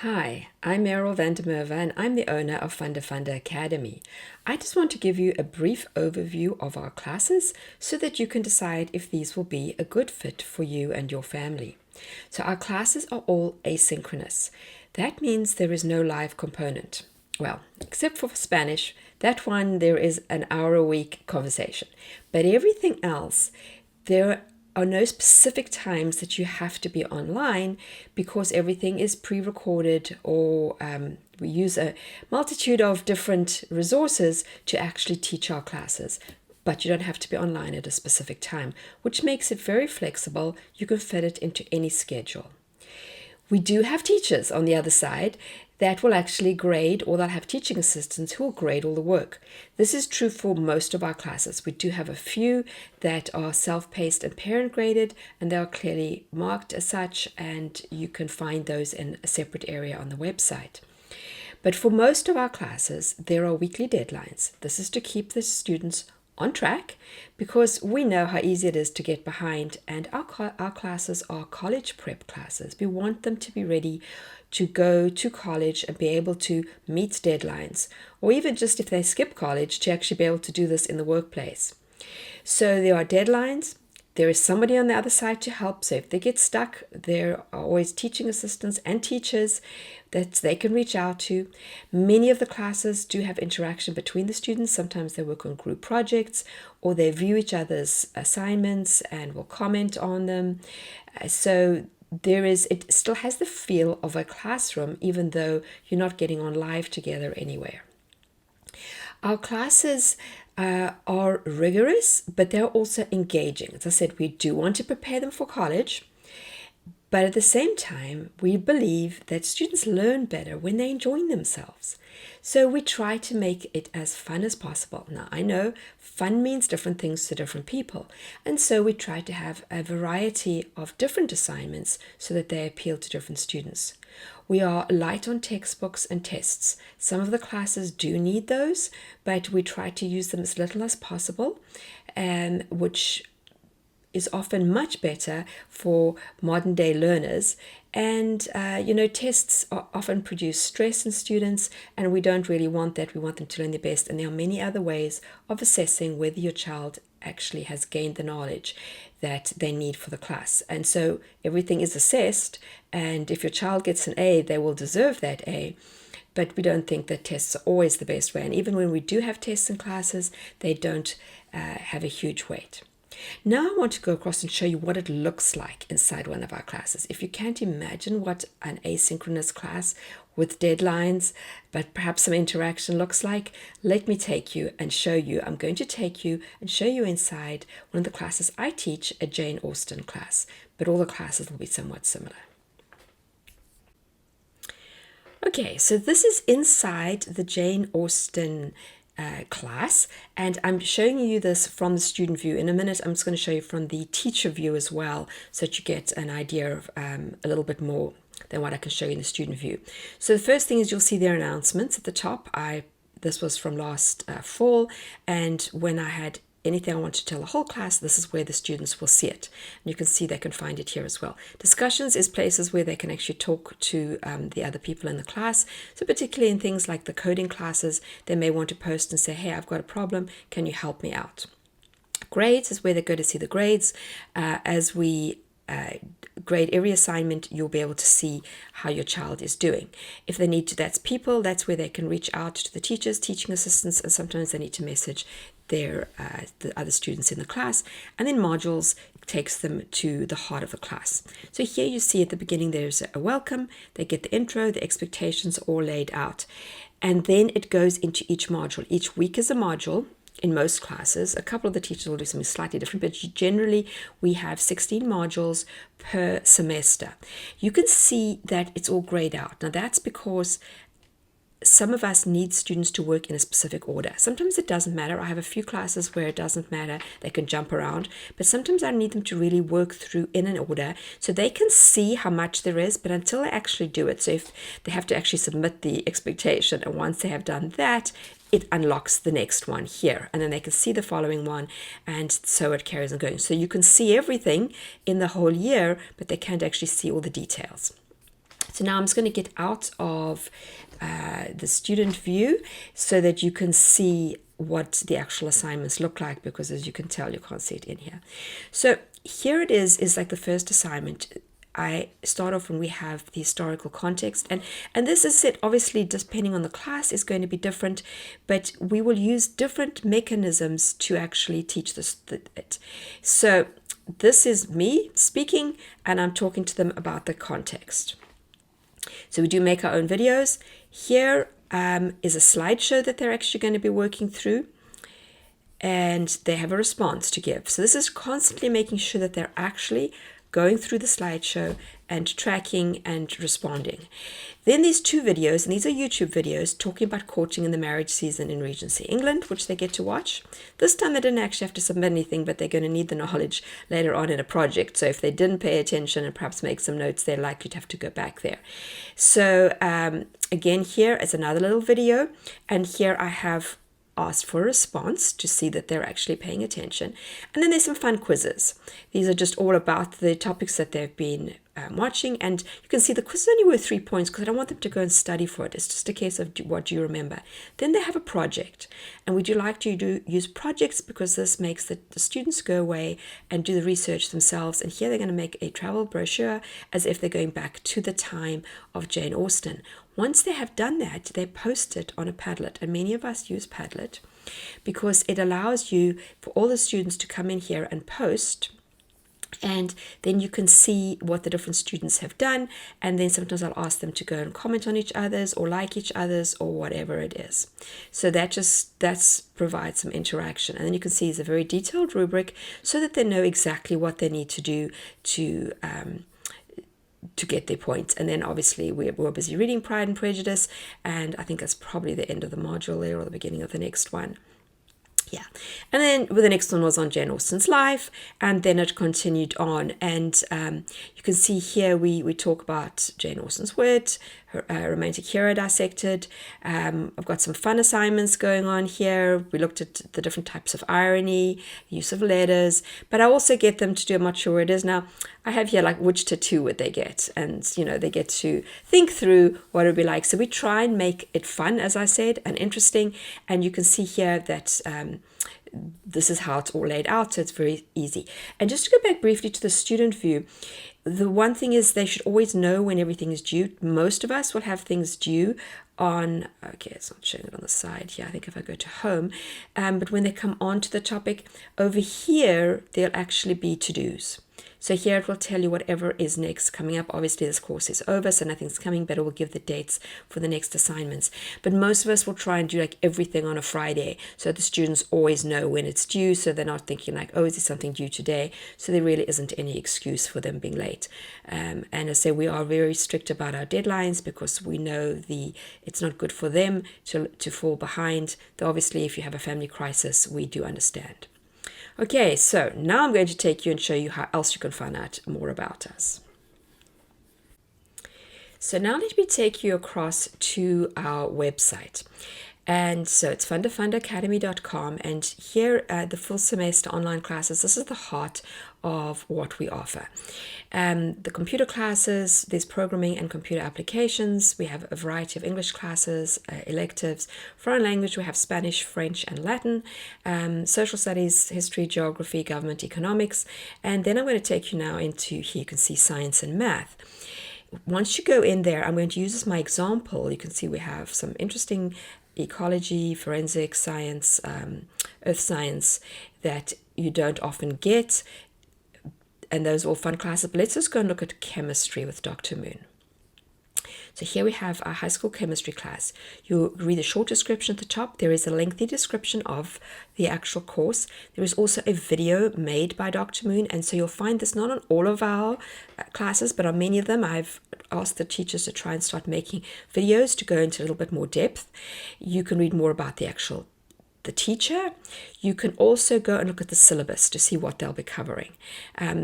Hi, I'm Meryl Vandermerve and I'm the owner of FundeFunda Academy. I just want to give you a brief overview of our classes so that you can decide if these will be a good fit for you and your family. So our classes are all asynchronous. That means there is no live component. Well, except for Spanish, that one there is an hour a week conversation. But everything else, there are no specific times that you have to be online because everything is pre-recorded, or we use a multitude of different resources to actually teach our classes. But you don't have to be online at a specific time, which makes it very flexible. You can fit it into any schedule. We do have teachers on the other side that will actually grade, or they'll have teaching assistants who will grade all the work. This is true for most of our classes. We do have a few that are self-paced and parent graded, and they are clearly marked as such, and you can find those in a separate area on the website. But for most of our classes, there are weekly deadlines. This is to keep the students on track, because we know how easy it is to get behind, and our classes are college prep classes. We want them to be ready to go to college and be able to meet deadlines, or even just if they skip college, to actually be able to do this in the workplace. So there are deadlines. There is somebody on the other side to help. So if they get stuck, there are always teaching assistants and teachers that they can reach out to. Many of the classes do have interaction between the students. Sometimes they work on group projects, or they view each other's assignments and will comment on them. So it still has the feel of a classroom, even though you're not getting on live together anywhere. Our classes are rigorous, but they're also engaging. As I said, we do want to prepare them for college, but at the same time, we believe that students learn better when they're enjoying themselves. So we try to make it as fun as possible. Now, I know fun means different things to different people, and so we try to have a variety of different assignments so that they appeal to different students. We are light on textbooks and tests. Some of the classes do need those, but we try to use them as little as possible, which is often much better for modern day learners. And tests often produce stress in students, and we don't really want that. We want them to learn their best, and there are many other ways of assessing whether your child actually has gained the knowledge that they need for the class. And so everything is assessed, and if your child gets an A, they will deserve that A. But we don't think that tests are always the best way, and even when we do have tests in classes, they don't have a huge weight. Now I want to go across and show you what it looks like inside one of our classes. If you can't imagine what an asynchronous class with deadlines, but perhaps some interaction looks like, let me take you and show you. I'm going to take you and show you inside one of the classes I teach, a Jane Austen class, but all the classes will be somewhat similar. Okay, so this is inside the Jane Austen class, and I'm showing you this from the student view. In a minute, I'm just going to show you from the teacher view as well, so that you get an idea of a little bit more than what I can show you in the student view. So the first thing is you'll see their announcements at the top. This was from last fall, and when I had anything I want to tell the whole class, this is where the students will see it. And you can see they can find it here as well. Discussions is places where they can actually talk to the other people in the class. So particularly in things like the coding classes, they may want to post and say, hey, I've got a problem, can you help me out? Grades is where they go to see the grades. As we grade every assignment, you'll be able to see how your child is doing. If they need to, that's people, that's where they can reach out to the teachers, teaching assistants, and sometimes they need to message the other students in the class. And then modules takes them to the heart of the class. So here you see at the beginning there's a welcome, they get the intro, the expectations all laid out, and then it goes into each module. Each week is a module. In most classes, a couple of the teachers will do something slightly different, but generally we have 16 modules per semester. You can see that it's all grayed out. Now that's because some of us need students to work in a specific order. Sometimes it doesn't matter. I have a few classes where it doesn't matter. They can jump around. But sometimes I need them to really work through in an order so they can see how much there is, but until they actually do it. So if they have to actually submit the expectation, and once they have done that, it unlocks the next one here. And then they can see the following one, and so it carries on going. So you can see everything in the whole year, but they can't actually see all the details. So now I'm just going to get out of the student view so that you can see what the actual assignments look like, because as you can tell, you can't see it in here. So here it is like the first assignment. I start off when we have the historical context, and this is it, obviously depending on the class is going to be different, but we will use different mechanisms to actually teach this. So this is me speaking, and I'm talking to them about the context. So we do make our own videos. Here is a slideshow that they're actually going to be working through, and they have a response to give. So this is constantly making sure that they're actually going through the slideshow and tracking and responding. Then there's 2 videos, and these are YouTube videos talking about courting in the marriage season in Regency England, which they get to watch. This time they didn't actually have to submit anything, but they're going to need the knowledge later on in a project. So if they didn't pay attention and perhaps make some notes, they're likely to have to go back there. So again, here is another little video, and here I have asked for a response to see that they're actually paying attention. And then there's some fun quizzes. These are just all about the topics that they've been watching, and you can see the quiz is only worth 3 points because I don't want them to go and study for it. It's just a case of what do you remember. Then they have a project, and we do like to use projects because this makes the students go away and do the research themselves. And here they're going to make a travel brochure as if they're going back to the time of Jane Austen. Once they have done that, they post it on a Padlet, and many of us use Padlet because it allows you for all the students to come in here and post, and then you can see what the different students have done, and then sometimes I'll ask them to go and comment on each other's or like each other's or whatever it is. So that provides some interaction, and then you can see it's a very detailed rubric so that they know exactly what they need to do to get their points. And then obviously we're busy reading Pride and Prejudice, and I think that's probably the end of the module there or the beginning of the next one. Yeah, and then the next one was on Jane Austen's life, and then it continued on, and you can see here we talk about Jane Austen's wit, her romantic hero dissected. I've got some fun assignments going on here. We looked at the different types of irony, use of letters, but I also get them to do, I'm not sure where it is now, I have here like which tattoo would they get, and they get to think through what it would be like. So we try and make it fun, as I said, and interesting, and you can see here that this is how it's all laid out, so it's very easy. And just to go back briefly to the student view, the one thing is they should always know when everything is due. Most of us will have things due on, okay, it's not showing it on the side here, I think if I go to home, but when they come on to the topic, over here, there'll actually be to-dos. So here it will tell you whatever is next coming up. Obviously this course is over, so nothing's coming, but it will give the dates for the next assignments. But most of us will try and do like everything on a Friday, so the students always know when it's due, so they're not thinking like, oh, is there something due today? So there really isn't any excuse for them being late. And I say we are very strict about our deadlines because we know it's not good for them to fall behind. Though obviously if you have a family crisis, we do understand. Okay, so now I'm going to take you and show you how else you can find out more about us. So now let me take you across to our website. And so it's FundeFundaAcademy.com, and here the full semester online classes, this is the heart of what we offer. The computer classes, there's programming and computer applications. We have a variety of English classes, electives. Foreign language, we have Spanish, French, and Latin. Social studies, history, geography, government, economics. And then I'm going to take you now into, here you can see science and math. Once you go in there, I'm going to use as my example. You can see we have some interesting ecology, forensic science, earth science that you don't often get, and those are all fun classes. But let's just go and look at chemistry with Dr. Moon. So here we have our high school chemistry class. You read the short description at the top. There is a lengthy description of the actual course. There is also a video made by Dr. Moon, and so you'll find this not on all of our classes, but on many of them. I've asked the teachers to try and start making videos to go into a little bit more depth. You can read more about the teacher. You can also go and look at the syllabus to see what they'll be covering.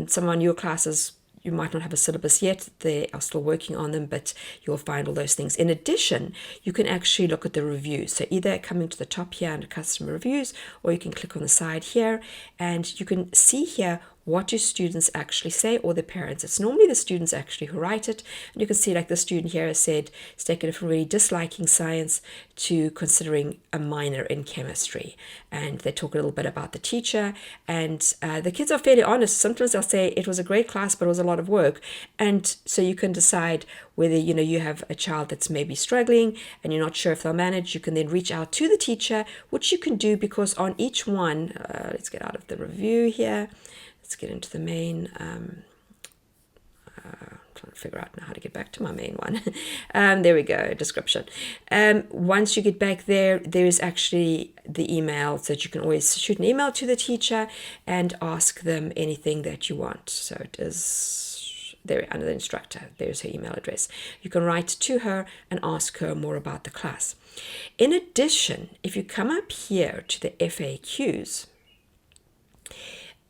Some of your classes, you might not have a syllabus yet. They are still working on them, but you'll find all those things. In addition, you can actually look at the reviews. So either coming to the top here under customer reviews, or you can click on the side here, and you can see here what do students actually say, or the parents. It's normally the students actually who write it. And you can see like the student here has said it's taken it from really disliking science to considering a minor in chemistry. And they talk a little bit about the teacher, and the kids are fairly honest. Sometimes they'll say it was a great class, but it was a lot of work. And so you can decide whether you have a child that's maybe struggling and you're not sure if they'll manage. You can then reach out to the teacher, which you can do because on each one, let's get out of the review here. Let's get into the main. Trying to figure out now how to get back to my main one. There we go, description. Once you get back there, there's actually the email, so that you can always shoot an email to the teacher and ask them anything that you want. So it is there under the instructor. There's her email address. You can write to her and ask her more about the class. In addition, if you come up here to the FAQs,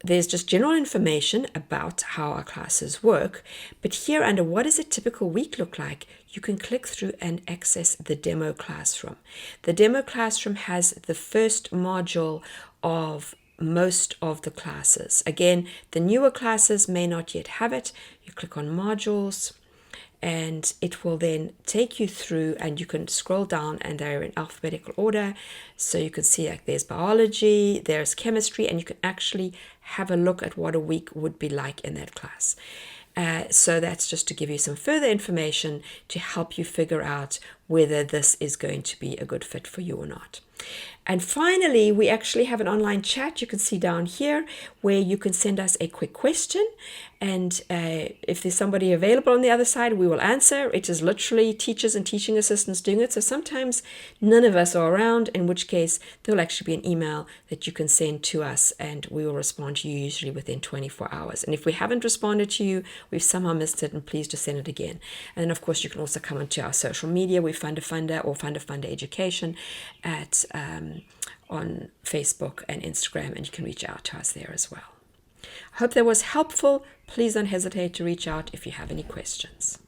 there's just general information about how our classes work, but here under what does a typical week look like, you can click through and access the demo classroom. The demo classroom has the first module of most of the classes. Again, the newer classes may not yet have it. You click on modules, and it will then take you through, and you can scroll down and they're in alphabetical order. So you can see like there's biology, there's chemistry, and you can actually have a look at what a week would be like in that class. So that's just to give you some further information to help you figure out whether this is going to be a good fit for you or not. And finally, we actually have an online chat you can see down here where you can send us a quick question. And if there's somebody available on the other side, we will answer. It is literally teachers and teaching assistants doing it. So sometimes none of us are around, in which case there'll actually be an email that you can send to us and we will respond to you usually within 24 hours. And if we haven't responded to you, we've somehow missed it, and please just send it again. And then of course you can also come onto our social media. We're FundeFunda or FundeFunda Education at on Facebook and Instagram, and you can reach out to us there as well. I hope that was helpful. Please don't hesitate to reach out if you have any questions.